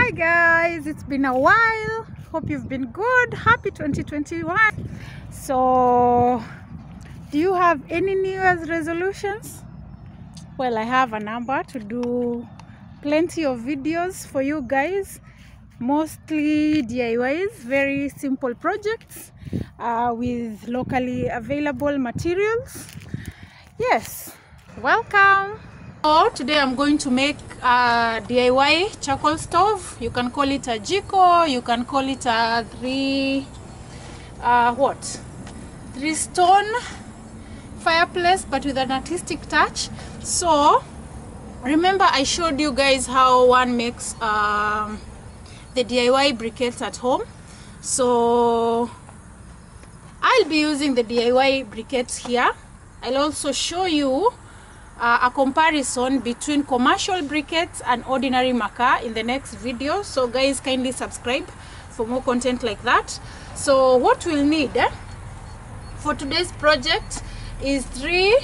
Hi guys, it's been a while. Hope you've been good. Happy 2021. So, do you have any New Year's resolutions? Well, I have a number to do plenty of videos for you guys, mostly DIYs, very simple projects with locally available materials. Yes, welcome. So today I'm going to make a DIY charcoal stove. You can call it a Jiko, you can call it a three stone fireplace, but with an artistic touch. So remember I showed you guys how one makes the DIY briquettes at home. So I'll be using the DIY briquettes here. I'll also show you a comparison between commercial briquettes and ordinary makaa in the next video. So guys, kindly subscribe for more content like that. So what we'll need for today's project is 3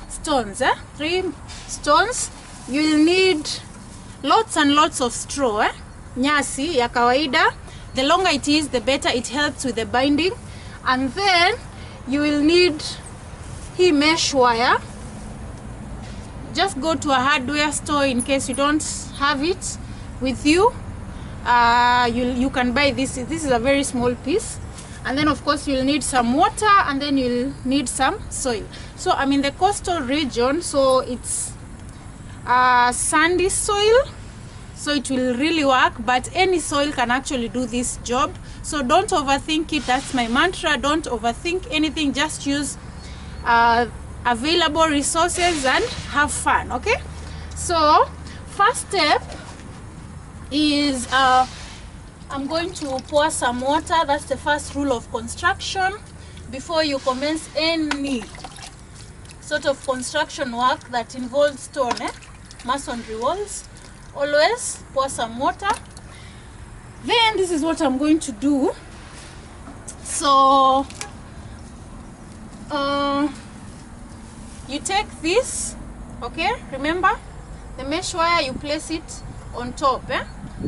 stones. 3 stones. You'll need lots and lots of straw, nyasi ya kawaida. The longer it is, the better. It helps with the binding. And then you will need hii mesh wire. Just go to a hardware store in case you don't have it with you. You can buy this. This is a very small piece. And then of course you'll need some water, and then you'll need some soil. So I'm in the coastal region, so it's sandy soil, so it will really work, but any soil can actually do this job. So don't overthink it. That's my mantra. Don't overthink anything. Just use available resources and have fun. Okay, so first step is I'm going to pour some water. That's the first rule of construction. Before you commence any sort of construction work that involves stone, masonry walls, always pour some water. Then this is what I'm going to do. So you take this, okay, remember the mesh wire, you place it on top.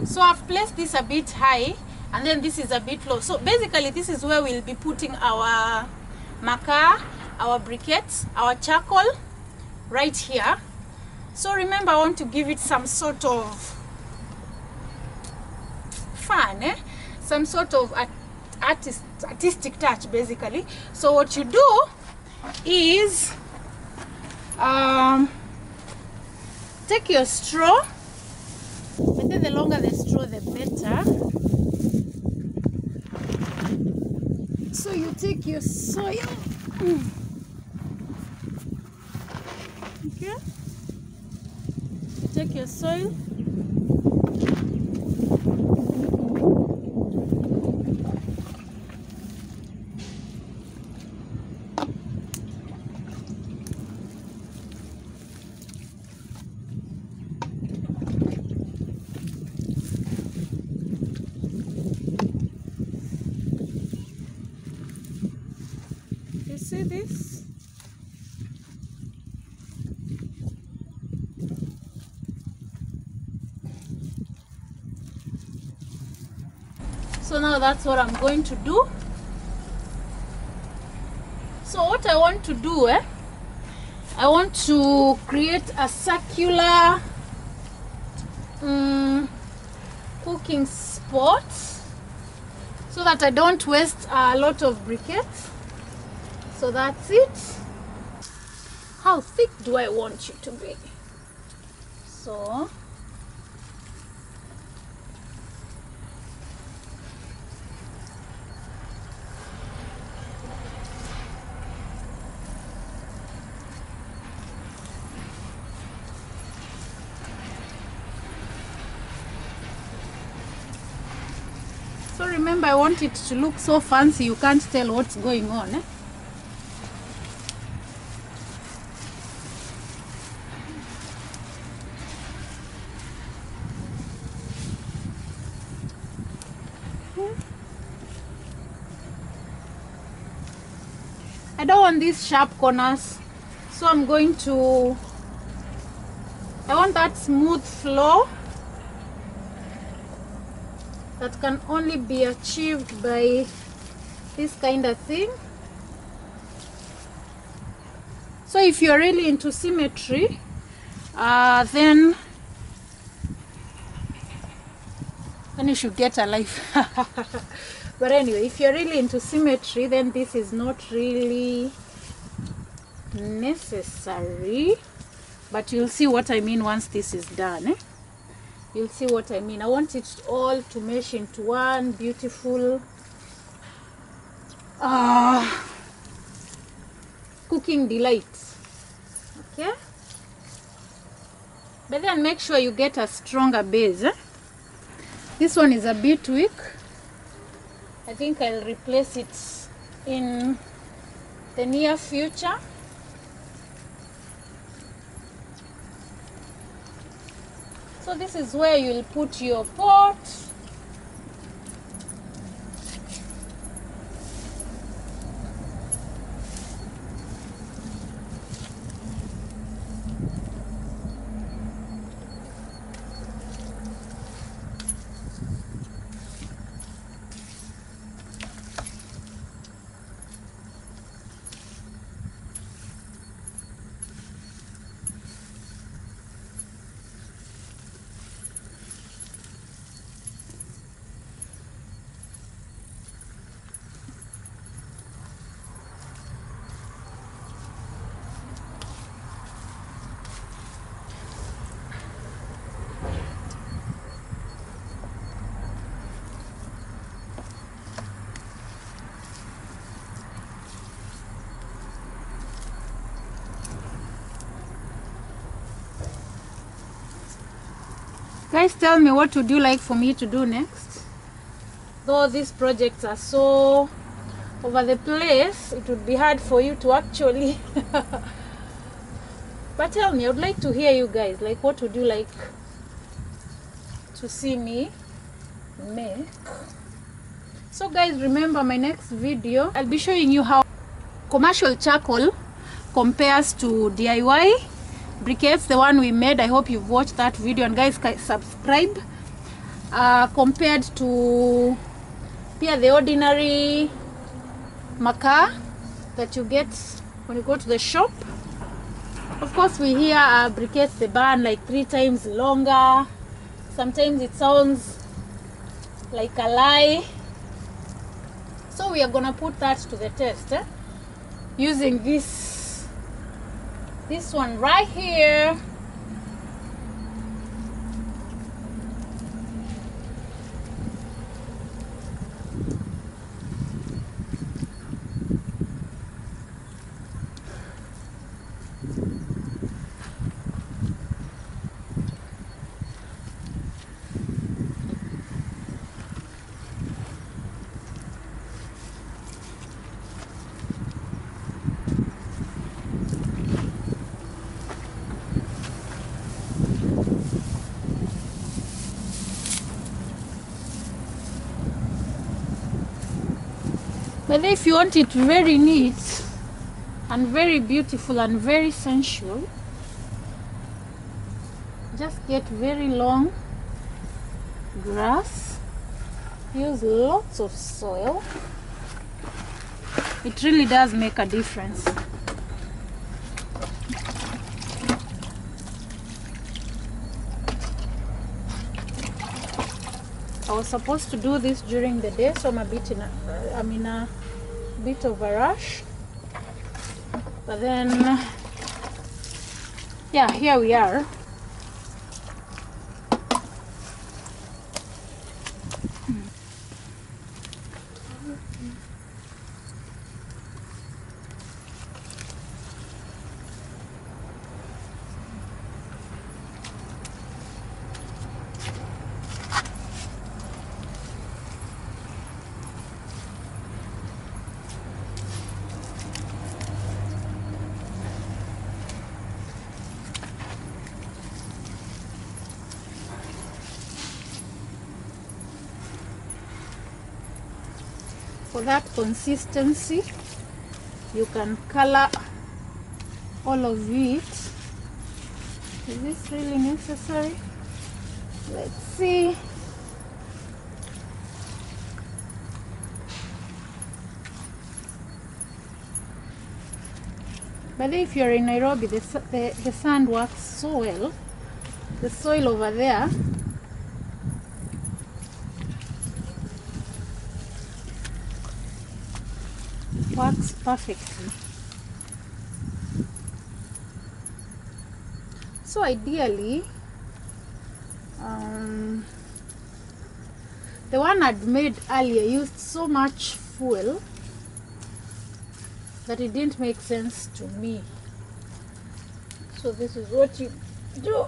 So I've placed this a bit high, and then this is a bit low. So basically this is where we'll be putting our makaa, our briquettes, our charcoal, right here. So remember, I want to give it some sort of fun, some sort of artistic touch basically. So what you do is take your straw, but then the longer the straw the better. So you take your soil, okay, you take your soil, see this? So now that's what I'm going to do. So what I want to do, I want to create a circular cooking spot so that I don't waste a lot of briquettes. So that's it. How thick do I want you to be? So remember, I want it to look so fancy you can't tell what's going on. I don't want these sharp corners, so I'm going to I want that smooth flow. that can only be achieved by this kind of thing. So if you're really into symmetry, then you should get a life. But anyway, if you're really into symmetry, then this is not really necessary. But you'll see what I mean once this is done. You'll see what I mean. I want it all to mesh into one beautiful cooking delight. Okay? But then make sure you get a stronger base. This one is a bit weak. I think I'll replace it in the near future. So this is where you'll put your pot. Guys, tell me, what would you like for me to do next? Though these projects are so over the place, it would be hard for you to actually but tell me, I would like to hear you guys. Like, what would you like to see me make? So guys, remember my next video, I'll be showing you how commercial charcoal compares to DIY briquettes, the one we made. I hope you've watched that video, and guys, subscribe. Compared to the ordinary makaa that you get when you go to the shop. Of course, we hear briquettes, they burn like 3 times longer. Sometimes it sounds like a lie. So we are gonna put that to the test, using this one right here. But if you want it very neat and very beautiful and very sensual, just get very long grass, use lots of soil. It really does make a difference. I was supposed to do this during the day, so I'm in a bit of a rush. But then, yeah, here we are. For that consistency, you can color all of it. Is this really necessary? Let's see. But if you're in Nairobi, the sand works so well. The soil over there works perfectly. So ideally, the one I'd made earlier used so much fuel that it didn't make sense to me. So this is what you do.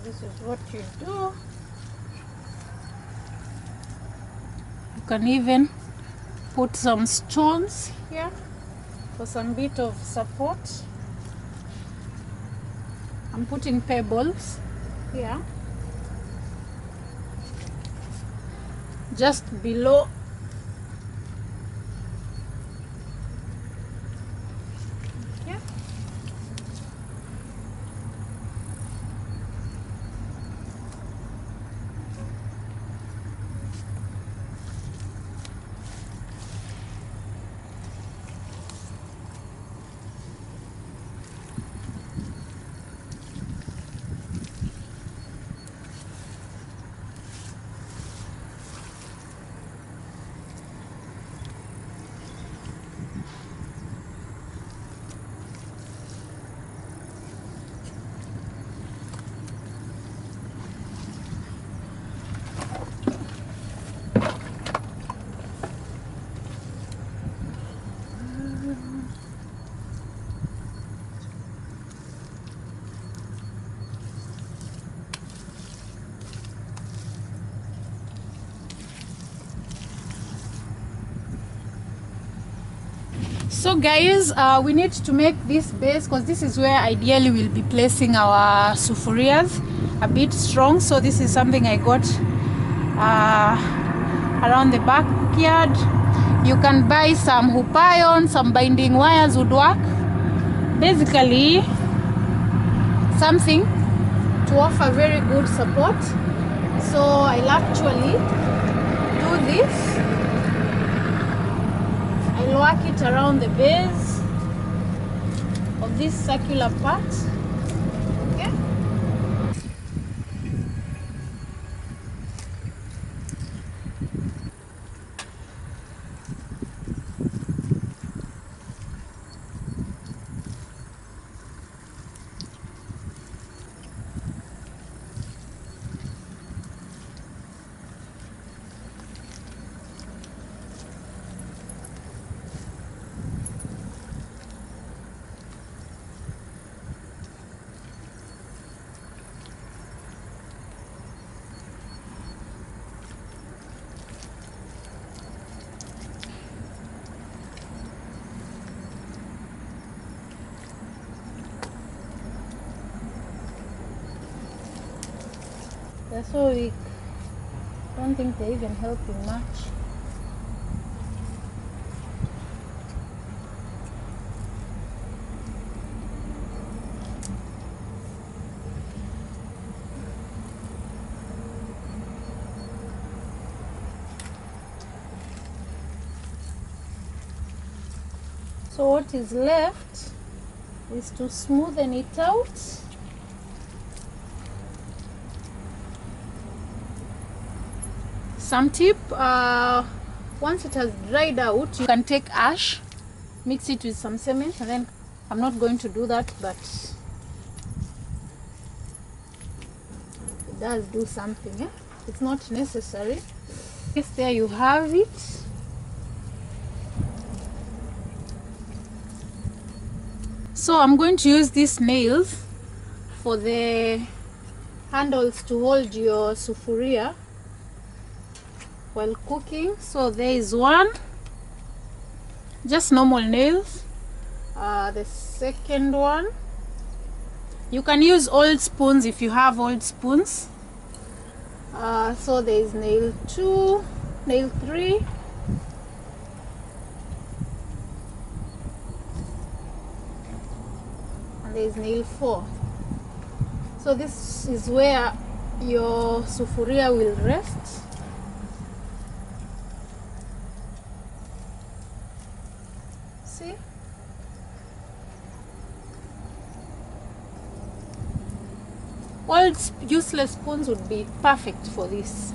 This is what you do. You can even put some stones here for some bit of support. I'm putting pebbles here just below. So guys, we need to make this base because this is where ideally we'll be placing our sufurias, a bit strong. So this is something I got around the backyard. You can buy some hoop iron, some binding wires would work. Basically something to offer very good support. So I'll actually do this. I'll work it around the base of this circular part. Okay. They're so weak. I don't think they're even helping much. So what is left is to smoothen it out. Some tip, once it has dried out, you can take ash, mix it with some cement, and then I'm not going to do that, but it does do something. Eh? It's not necessary. Yes, there you have it. So I'm going to use these nails for the handles to hold your sufuria while cooking. So there is one, just normal nails. The second one, you can use old spoons if you have old spoons. So there is nail 2, nail 3, and there is nail 4. So this is where your sufuria will rest. See? Old useless spoons would be perfect for this.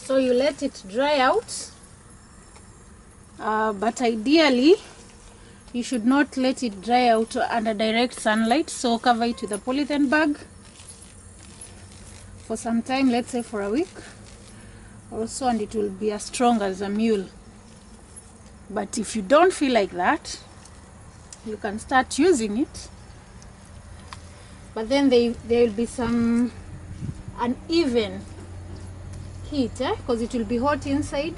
So you let it dry out, but ideally you should not let it dry out under direct sunlight. So cover it with a polythene bag for some time, let's say for a week or so, and it will be as strong as a mule. But if you don't feel like that, you can start using it, but then there will be some uneven heat, because it will be hot inside,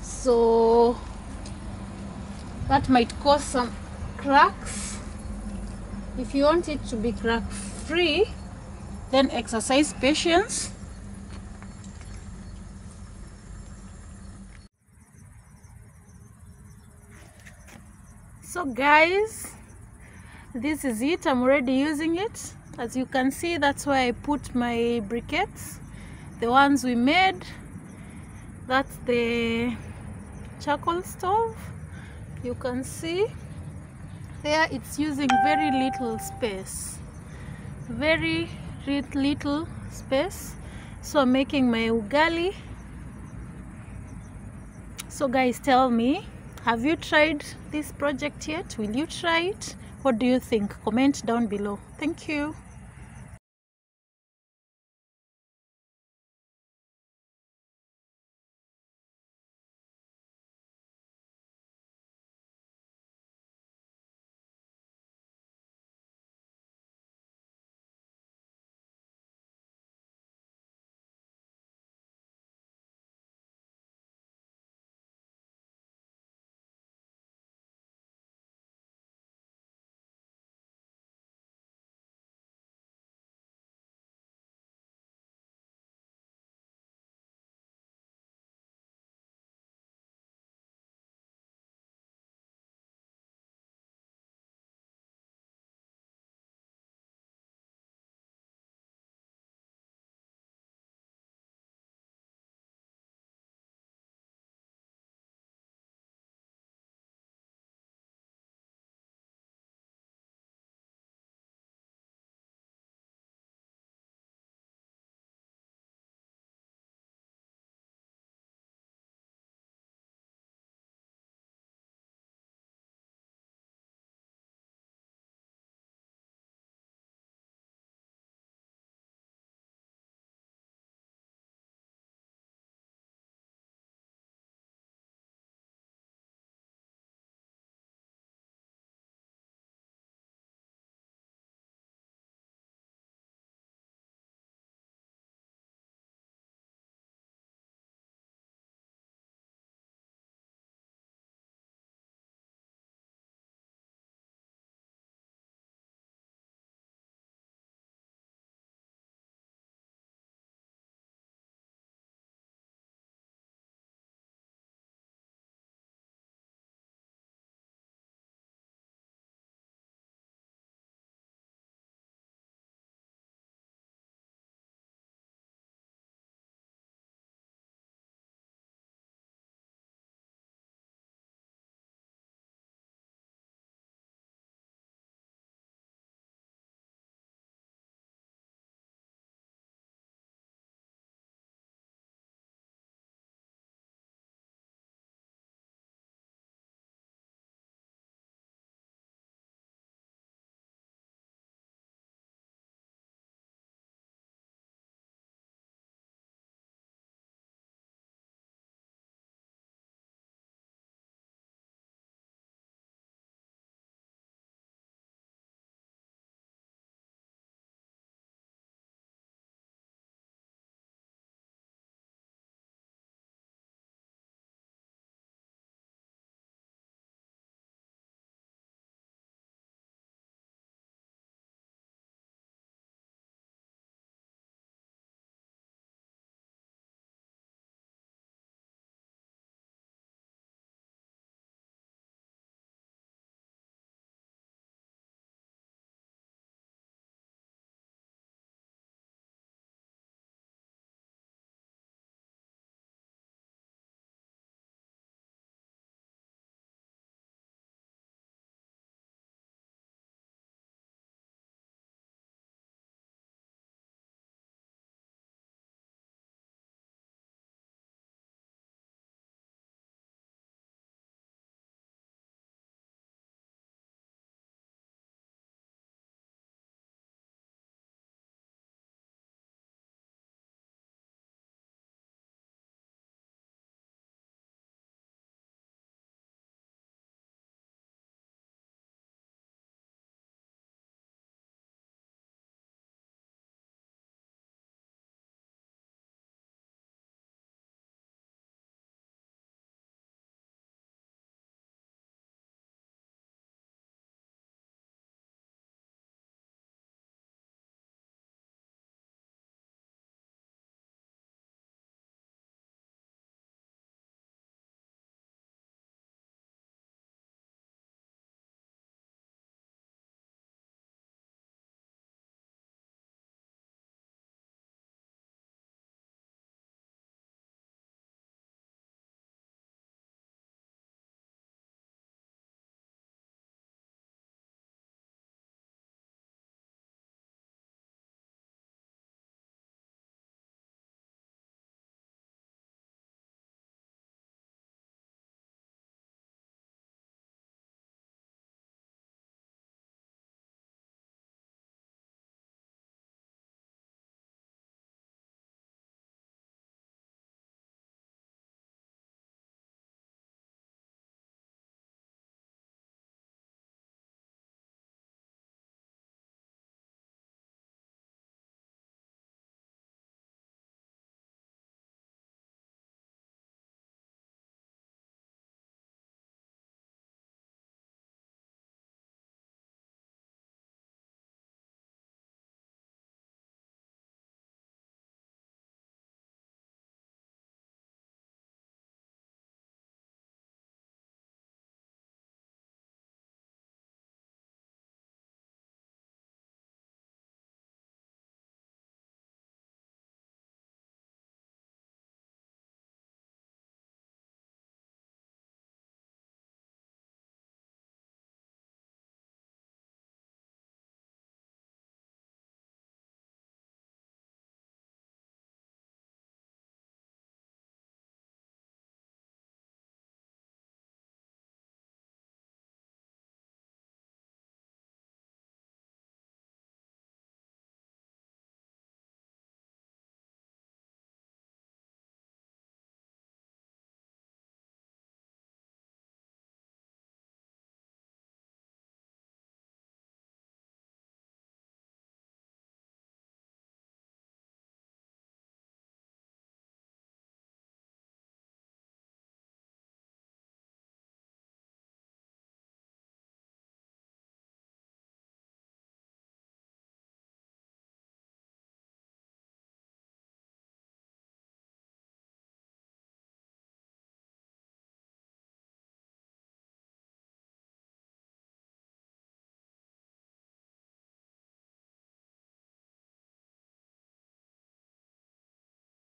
so that might cause some cracks. If you want it to be crack free, then exercise patience. So guys, this is it. I'm already using it. As you can see, that's where I put my briquettes, the ones we made. That's the charcoal stove. You can see there it's using very little space, very little space. So I'm making my ugali. So guys, tell me, have you tried this project yet? Will you try it? What do you think? Comment down below. Thank you.